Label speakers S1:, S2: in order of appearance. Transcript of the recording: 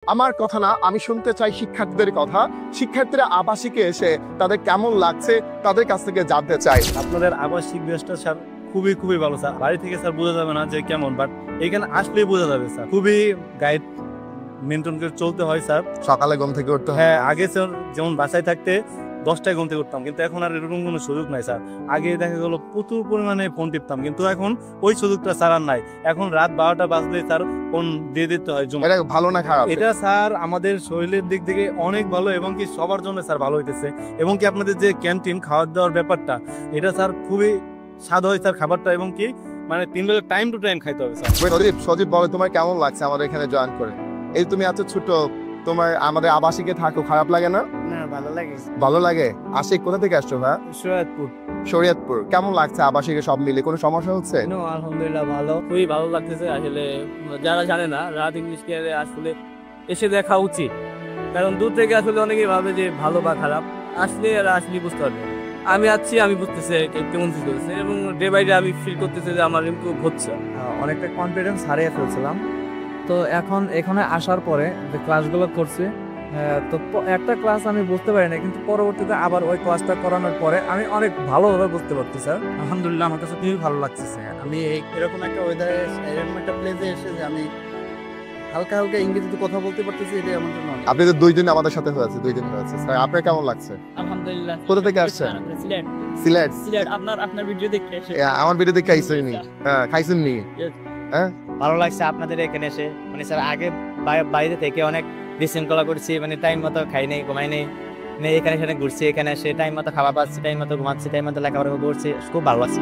S1: আমার কথা না, আমি শুনতে চাই শিক্ষার্থীদের কথা। শিক্ষার্থীরা আবাসিকে এসে তাদের কেমন লাগছে তাদের কাছ থেকে জানতে চাই।
S2: আপনাদের আবাসিক বেসটা স্যার খুবই খুবই ভালো স্যার। বাড়ি থেকে স্যার বোঝা যাবে না যে কেমন, বাট এখানে আসলেই বোঝা যাবে স্যার। খুবই গাইড মেনটেন করে চলতে হয় স্যার।
S1: সকালে ঘুম থেকে উঠতে হয়।
S2: হ্যাঁ, আগে স্যার যেমন বাসায় থাকতে 10টায় ঘুম থেকে উঠতাম, কিন্তু এখন আর এরকম কোনো সুযোগ নাই স্যার। আগে দেখা গেল প্রচুর পরিমাণে ফোন টিপতাম, কিন্তু এখন ওই সুযোগটা স্যার আর নাই। এখন রাত 12টা বাজলে স্যার ফোন দিয়ে দিতে হয়।
S1: এটা ভালো না খারাপ?
S2: এটা স্যার আমাদের শরীরের দিক থেকে অনেক ভালো, এবং কি সবার জন্য স্যার ভালো হইতেছে। এবং কি আপনাদের যে ক্যান্টিন খাওয়ার দাওয়ার ব্যাপারটা, এটা স্যার খুবই স্বাদ হয় স্যার খাবারটা, এবং কি মানে 3 বেলা টাইম টু টাইম খাইতে হবে স্যার।
S1: সজীব বলে, তোমার কেমন লাগছে আমাদের এখানে জয়েন করে? এই তুমি এত ছোট, তোমার আমাদের আবাসিকে থাকো, খারাপ লাগে না?
S3: না, ভালো লাগে।
S1: ভালো লাগে। আশিক কোথা থেকে আসছো ভাই?
S3: শরীয়তপুর।
S1: শরীয়তপুর। কেমন লাগছে আবাসিকে সব মিলে? কোনো সমস্যা হচ্ছে?
S3: আলহামদুলিল্লাহ ভালো, খুবই ভালো লাগতেছে। আসলে যারা জানে না রাত ইংলিশ কেয়ারে আসলে এসে দেখা উচিত, কারণ দূর থেকে আসলে অনেকেই ভাবে যে ভালো বা খারাপ, আসলে এরা আসলে বুঝতে পারবে। আমি আছি, আমি বুঝতেছি কেমন ফিল করতেছে, এবং ডে বাই ডে আমি ফিল করতেছি যে আমার ইমপ্রুভ হচ্ছে।
S4: অনেকটা কনফিডেন্স হারিয়ে ফেলছিলাম। তো এখন এখানে আসার পরে যে ক্লাসগুলো করছি, তো একটা ক্লাস আমি বুঝতে পারি না, কিন্তু পরবর্তীতে আবার ওই ক্লাসটা করানোর পরে আমি অনেক ভালোভাবে বুঝতে পারছি স্যার।
S5: আলহামদুলিল্লাহ, আমার কাছে খুবই ভালো লাগতেছে। আমি এরকম একটা ওয়েদারে, এরকম একটা প্লেসে এসে যে আমি হালকা হালকা ইংরেজিতে কথা বলতে পারতেছি, এটা আমার জন্য অনেক।
S1: আপনি তো 2 দিন আমাদের সাথে হয়েছে, 2 দিন হয়েছে স্যার, আপনার কেমন লাগছে?
S3: আলহামদুলিল্লাহ।
S1: কোথা থেকে আসছেন?
S3: সিলেট।
S1: সিলেট।
S3: সিলেট, আপনার ভিডিও দেখে এসে
S1: আমার ভিডিও দেখে খাইছেননি? হ্যাঁ, খাইছেননি? হ্যাঁ,
S6: ভালো লাগছে আপনাদের এখানে এসে। মানে স্যার আগে বাইরে থেকে অনেক বিশৃঙ্খলা করছি, মানে টাইম মতো খাই নাই, ঘুমাই নেই, মানে এখানে সেখানে ঘুরছি, এখানে এসে টাইম মতো খাবার পাচ্ছি, টাইম মতো ঘুমাচ্ছি, টাইম মতো লেখাপড়া করছি, খুব ভালো লাগছে।